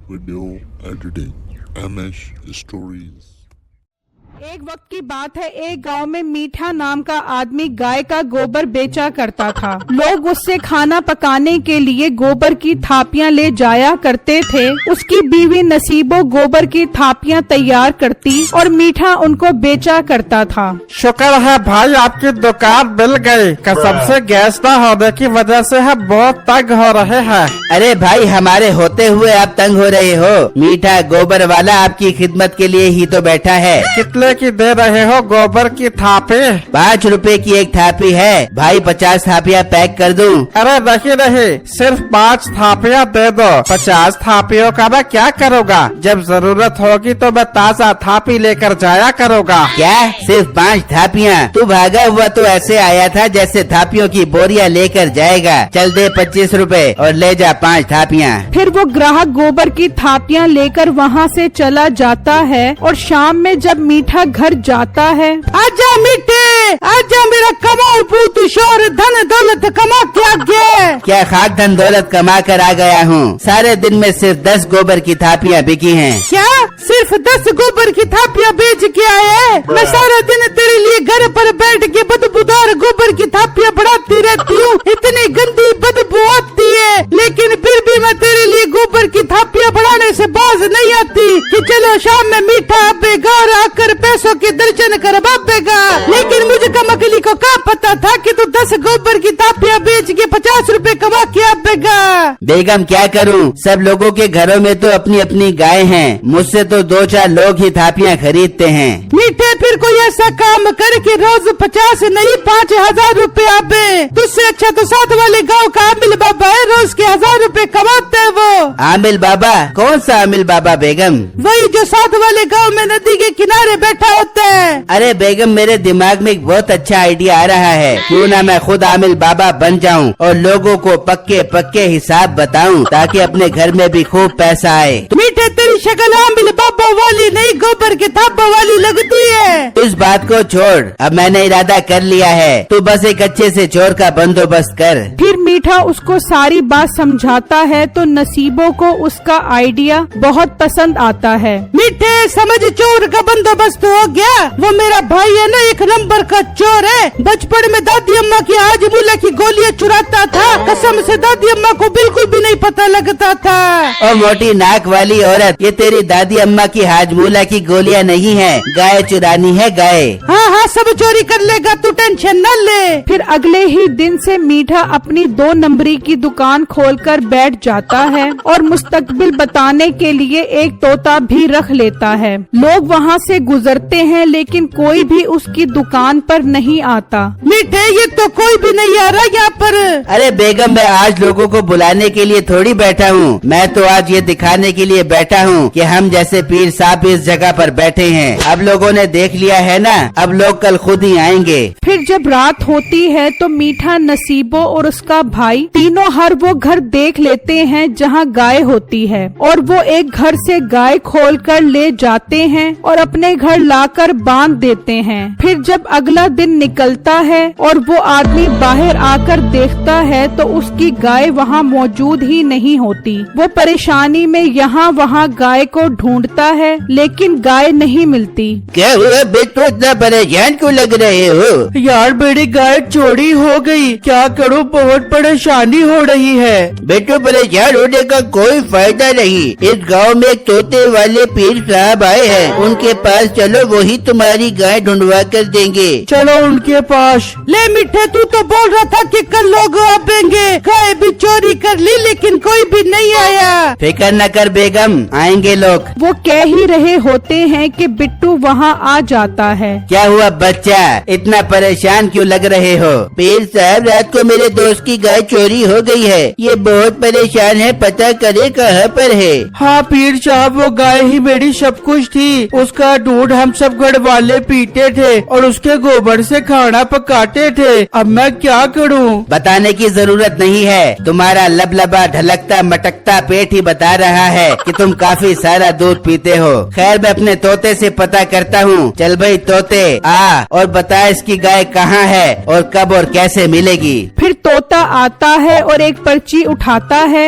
video editing, MS Stories। एक वक्त की बात है, एक गांव में मीठा नाम का आदमी गाय का गोबर बेचा करता था। लोग उससे खाना पकाने के लिए गोबर की थापियां ले जाया करते थे। उसकी बीवी नसीबो गोबर की थापियां तैयार करती और मीठा उनको बेचा करता था। शुक्र है भाई आपकी दुकान मिल गई। कसम से गैस न होने की वजह से हम बहुत तंग हो रहे हैं। अरे भाई, हमारे होते हुए आप तंग हो रहे हो। मीठा गोबर वाला आपकी खिदमत के लिए ही तो बैठा है। कितने की दे रहे हो गोबर की थापी? 5 रुपए की एक थापी है भाई। 50 थापियां पैक कर दूं? अरे नहीं, सिर्फ 5 थापियां दे दो। 50 थापियों का मैं क्या करूँगा? जब जरूरत होगी तो मैं ताज़ा थापी लेकर जाया करूँगा। क्या सिर्फ 5 थापियां? तू भागा हुआ तो ऐसे आया था जैसे थापियों की बोरियां लेकर जाएगा। चल दे 25 रुपए और ले जा 5 थापियां। फिर वो ग्राहक गोबर की थापियां लेकर वहाँ से चला जाता है और शाम में जब मीठा घर जाता है, आजा मीठे, आजा मेरा कमाल पूत शोर धन दौलत कमा क्या खाक धन दौलत कमा कर आ गया हूँ। सारे दिन में सिर्फ 10 गोबर की थापियां बिकी हैं। क्या सिर्फ 10 गोबर की थापियां बेच के आया है? मैं सारा दिन तेरे लिए घर पर बैठ के बदबूदार गोबर की थापियां बढ़ाती रहती हूँ। इतनी गंदी बदबू आती है, लेकिन फिर भी मैं तेरे लिए गोबर की थापियां बढ़ाने से बाज नहीं आती कि चलो शाम में मीठा अब्बे घर आकर पैसों के दर्शन कर बाबेगा। लेकिन मुझे कमकली को क्या पता था कि तू 10 गोबर की थापियां बेच के 50 रुपए कमा के आबेगा। बेगम क्या करूं, सब लोगों के घरों में तो अपनी अपनी गाय हैं। मुझसे तो 2-4 लोग ही थापियां खरीदते हैं। मीठे फिर कोई ऐसा काम कर कि रोज 50 नहीं 5000 रुपए आबे। तुझसे अच्छा तो साथ वाले गाँव का आमिल बाबा है, रोज के 1000 रुपए कमाते है वो। आमिल बाबा? कौन सा आमिल बाबा बेगम? वही जो साथ वाले गाँव में नदी के किनारे बैठा होता है। अरे बेगम, मेरे दिमाग में एक बहुत अच्छा आइडिया आ रहा है। क्यों ना मैं खुद आमिल बाबा बन जाऊं और लोगों को पक्के पक्के हिसाब बताऊं, ताकि अपने घर में भी खूब पैसा आए। मीठे तेरी शक्ल आमिल बाबा वाली नहीं, गोबर के थापा वाली लगती है। इस बात को छोड़, अब मैंने इरादा कर लिया है। तू बस एक अच्छे से चोर का बंदोबस्त कर। फिर मीठा उसको सारी बात समझाता है तो नसीबों को उसका आइडिया बहुत पसंद आता है। मीठे समझ, चोर का बंदोबस्त हो गया। वो मेरा भाई है ना, 1 नंबर का चोर है। बचपन में दादी अम्मा की हाजमूला की गोलियां चुराता था। कसम से दादी अम्मा को बिल्कुल भी नहीं पता लगता था। और मोटी नाक वाली औरत, ये तेरी दादी अम्मा की हाजमूला की गोलियां नहीं है, गाय चुरानी है गाय। हाँ, सब चोरी कर लेगा, तू टेंशन न ले। फिर अगले ही दिन से मीठा अपनी 2 नंबरी की दुकान खोलकर बैठ जाता है और मुस्तकबिल बताने के लिए एक तोता भी रख लेता है। लोग वहाँ से गुजरते हैं लेकिन कोई भी उसकी दुकान पर नहीं आता। मीठे, ये तो कोई भी नहीं आ रहा यहाँ पर। अरे बेगम, मैं आज लोगों को बुलाने के लिए थोड़ी बैठा हूँ। मैं तो आज ये दिखाने के लिए बैठा हूँ कि हम जैसे पीर साहब इस जगह पर बैठे हैं। अब लोगों ने देख लिया है ना, अब लोग कल खुद ही आएंगे। फिर जब रात होती है तो मीठा, नसीबो और उसका भाई तीनों हर वो घर देख लेते हैं जहाँ गाय होती है और वो एक घर से गाय खोलकर ले जाते हैं और अपने घर लाकर बांध देते हैं। फिर जब अगला दिन निकलता है और वो आदमी बाहर आकर देखता है तो उसकी गाय वहाँ मौजूद ही नहीं होती। वो परेशानी में यहाँ वहाँ गाय को ढूंढता है लेकिन गाय नहीं मिलती। क्या हुआ बेटो, इतना परेशान क्यों लग रहे हो? यार मेरी गाय चोरी हो गई, क्या करूँ, बहुत परेशानी हो रही है। बेटो, परेशान होने का कोई फायदा नहीं। इस गांव में एक तोते वाले पीर साहब आए हैं, उनके पास चलो, वही तुम्हारी गाय ढूंढवा कर देंगे। चलो उनके पास। ले मीठे, तू तो बोल रहा था कि कल लोग आएंगे। गाय भी चोरी कर ली लेकिन कोई भी नहीं आया। फिक्र न कर बेगम, आएंगे लोग। वो कह ही रहे होते हैं कि बिट्टू वहाँ आ जाता है। क्या हुआ बच्चा, इतना परेशान क्यों लग रहे हो? पीर साहब, रात को मेरे दोस्त की गाय चोरी हो गई है, ये बहुत परेशान है, पता करे कहाँ पर है। हाँ पीर साहब, वो गाय ही मेरी सब कुछ थी। उसका दूध हम सब घर वाले पीते थे और उसके गोबर से खाना पकाते थे। अब मैं क्या करूँ? बताने की जरूरत नहीं है, तुम्हारा लबलबा ढलकता मटकता पेट ही बता रहा है कि तुम काफी काफी सारा दूध पीते हो। खैर मैं अपने तोते से पता करता हूँ। चल भाई तोते आ और बता इसकी गाय कहाँ है और कब और कैसे मिलेगी। फिर तोता आता है और एक पर्ची उठाता है।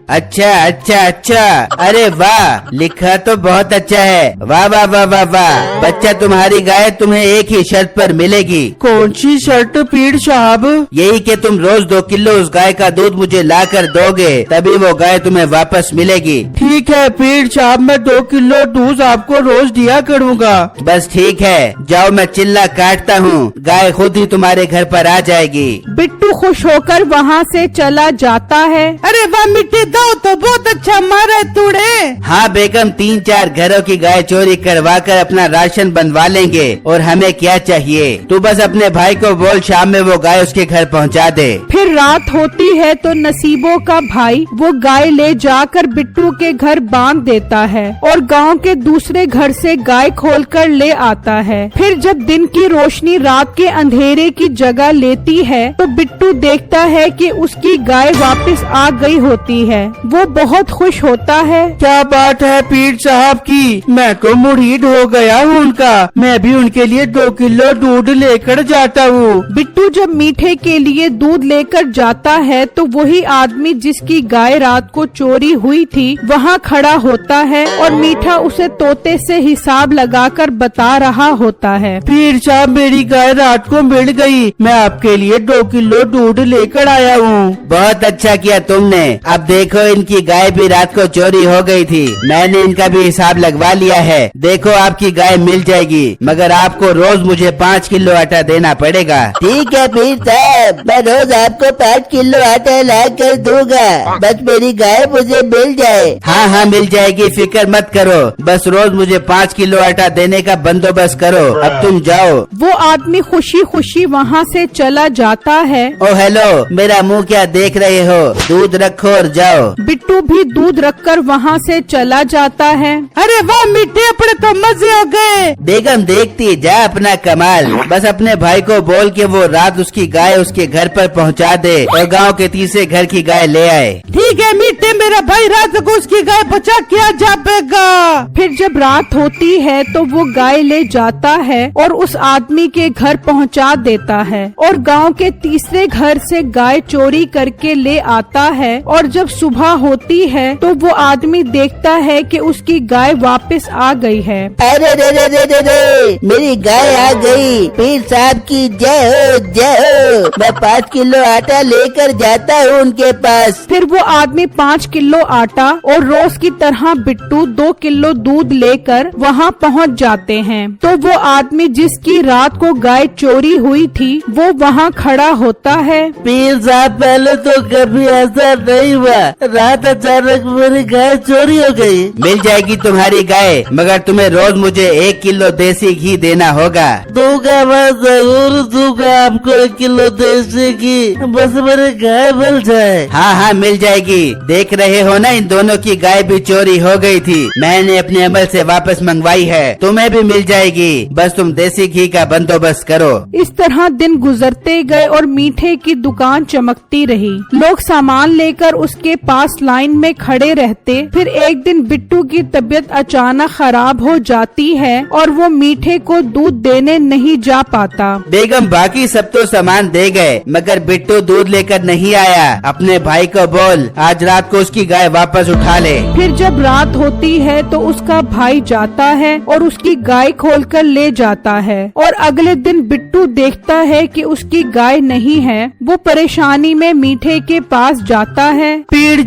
अच्छा अच्छा अच्छा, अरे वाह, लिखा तो बहुत अच्छा है। वाह वाह वाह वाह वाह। बच्चा तुम्हारी गाय तुम्हें एक ही शर्त पर मिलेगी। कौन सी शर्त पीर साहब? यही कि तुम रोज 2 किलो उस गाय का दूध मुझे ला कर दोगे, तभी वो गाय तुम्हें वापस मिलेगी। ठीक है पीर साहब, मैं 2 किलो दूध आपको रोज दिया करूँगा। बस ठीक है, जाओ मैं चिल्ला काटता हूँ, गाय खुद ही तुम्हारे घर पर आ जाएगी। बिट्टू खुश होकर वहाँ से चला जाता है। अरे वाह मिट्टी दो तो बहुत अच्छा मारा तूने। हाँ बेगम, 3-4 घरों की गाय चोरी करवा कर अपना राशन बनवा लेंगे और हमें क्या चाहिए। तू बस अपने भाई को बोल शाम में वो गाय उसके घर पहुँचा दे। फिर रात होती है तो नसीबों का भाई वो गाय ले जाकर बिट्टू के घर बांध देता है और गांव के दूसरे घर से गाय खोलकर ले आता है। फिर जब दिन की रोशनी रात के अंधेरे की जगह लेती है तो बिट्टू देखता है कि उसकी गाय वापस आ गई होती है। वो बहुत खुश होता है। क्या बात है पीर साहब की, मैं तो मुरीद हो गया हूँ उनका। मैं भी उनके लिए 2 किलो दूध लेकर जाता हूँ। बिट्टू जब मीठे के लिए दूध लेकर जाता है तो वही आदमी जिसकी गाय रात को चोरी हुई थी वहाँ खड़ा होता है और मीठा उसे तोते से हिसाब लगाकर बता रहा होता है। पीर साहब मेरी गाय रात को मिल गई, मैं आपके लिए 2 किलो दूध लेकर आया हूँ। बहुत अच्छा किया तुमने। अब देखो इनकी गाय भी रात को चोरी हो गई थी, मैंने इनका भी हिसाब लगवा लिया है। देखो आपकी गाय मिल जाएगी, मगर आपको रोज मुझे 5 किलो आटा देना पड़ेगा। ठीक है पीर साहब, मैं रोज आपको 5 किलो आटा ला कर दूंगा, बस मेरी गाय मुझे मिल जाए। हाँ हाँ मिल जाएगी, फिक्र मत करो, बस रोज मुझे 5 किलो आटा देने का बंदोबस्त करो। अब तुम जाओ। वो आदमी खुशी खुशी वहाँ से चला जाता है। ओ हेलो, मेरा मुंह क्या देख रहे हो, दूध रखो और जाओ। बिट्टू भी दूध रखकर वहाँ से चला जाता है। अरे वाह मिट्टी, अपने तो मजे हो गए। बेगम देखती जा अपना कमाल। बस अपने भाई को बोल के वो रात उसकी गाय उसके घर पर पहुँचा दे और गांव के तीसरे घर की गाय ले आए। ठीक है मिट्टी, मेरा भाई रात को उसकी गाय बचा किया जाएगा। फिर जब रात होती है तो वो गाय ले जाता है और उस आदमी के घर पहुंचा देता है और गांव के तीसरे घर से गाय चोरी करके ले आता है। और जब सुबह होती है तो वो आदमी देखता है कि उसकी गाय वापस आ गई है। अरे रे रे रे रे रे, मेरी गाय आ गई। पीर साहब की जय हो जय हो। मैं 5 किलो आटा लेकर जाता हूँ उनके पास। फिर वो आदमी 5 किलो आटा और रोज की तरह बिट्टू 2 किलो दूध लेकर वहाँ पहुँच जाते हैं। तो वो आदमी जिसकी रात को गाय चोरी हुई थी वो वहाँ खड़ा होता है। पीर साहब पहले तो कभी ऐसा नहीं हुआ, रात अचानक मेरी गाय चोरी हो गई। मिल जाएगी तुम्हारी गाय, मगर तुम्हें रोज मुझे 1 किलो देसी घी देना होगा। दूंगा, मैं जरूर दूंगा आपको 1 किलो देसी घी, बस मेरी गाय मिल जाए। हाँ हाँ मिल जाएगी। देख रहे हो ना, इन दोनों की गाय भी चोरी हो गई थी, मैंने अपने अमल से वापस मंगवाई है। तुम्हें भी मिल जाएगी, बस तुम देसी घी का बंदोबस्त करो। इस तरह दिन गुजरते गए और मीठे की दुकान चमकती रही। लोग सामान लेकर उसके पास लाइन में खड़े रहते। फिर एक दिन बिट्टू की तबीयत अचानक खराब हो जाती है और वो मीठे को दूध देने नहीं जा पाता। बेगम बाकी सब तो सामान दे गए, मगर बिट्टू दूध लेकर नहीं आया। अपने भाई को बोल आज रात को उसकी गाय वापस उठा ले। फिर जब रात होती है तो उसका भाई जाता है और उसकी गाय खोलकर ले जाता है और अगले दिन बिट्टू देखता है कि उसकी गाय नहीं है। वो परेशानी में मीठे के पास जाता है। पीर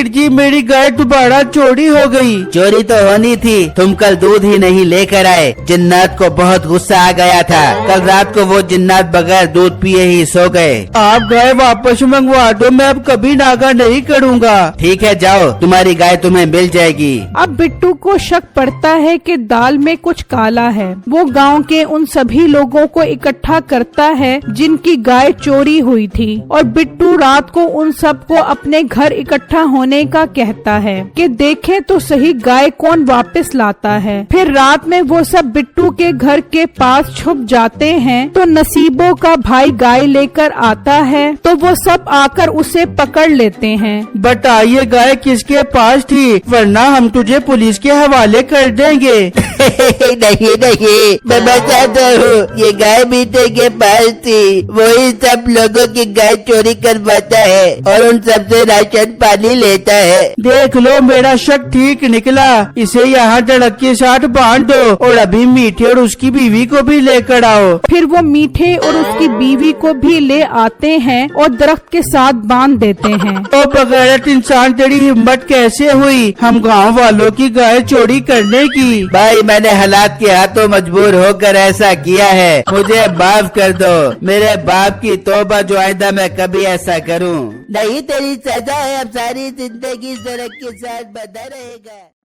जी मेरी गाय दोबारा चोरी हो गई। चोरी तो होनी थी, तुम कल दूध ही नहीं लेकर आए। जिन्नात को बहुत गुस्सा आ गया था, कल रात को वो जिन्नात बगैर दूध पिए ही सो गए। आप गाय वापस मंगवा दो, मैं अब कभी नागा नहीं करूँगा। ठीक है जाओ, तुम्हारी गाय तुम्हें मिल जाएगी। अब बिट्टू को शक पड़ता है कि दाल में कुछ काला है। वो गांव के उन सभी लोगों को इकट्ठा करता है जिनकी गाय चोरी हुई थी और बिट्टू रात को उन सबको अपने घर इकट्ठा होने का कहता है कि देखें तो सही गाय कौन वापस लाता है। फिर रात में वो सब बिट्टू के घर के पास छुप जाते हैं। तो नसीबो का भाई गाय लेकर आता है तो वो सब आकर उसे पकड़ लेते हैं। बताइए गाय किसके पास थी, वरना हम तुझे पुलिस के हवाले कर देंगे। नहीं नहीं, मैं बताता हूँ, ये गाय मीठे के पास थी। वही सब लोगों की गाय चोरी करवाता है और उन सबसे राशन पानी लेता है। देख लो मेरा शक ठीक निकला। इसे यहाँ डड़क के साथ बांध दो और अभी मीठे और उसकी बीवी को भी लेकर आओ। फिर वो मीठे और उसकी बीवी को भी ले आते हैं और दरख्त के साथ बांध देते हैं। ओ बगैरत इंसान, तेरी हिम्मत कैसे हुई हम गांव वालों की गाय चोरी करने की? भाई मैंने हालात के हाथों मजबूर होकर ऐसा किया है, मुझे माफ कर दो। मेरे बाप की तौबा जो आइंदा मैं कभी ऐसा करूं। नहीं, तेरी सजा है, अब सारी जिंदगी सड़क के साथ बंधा रहेगा।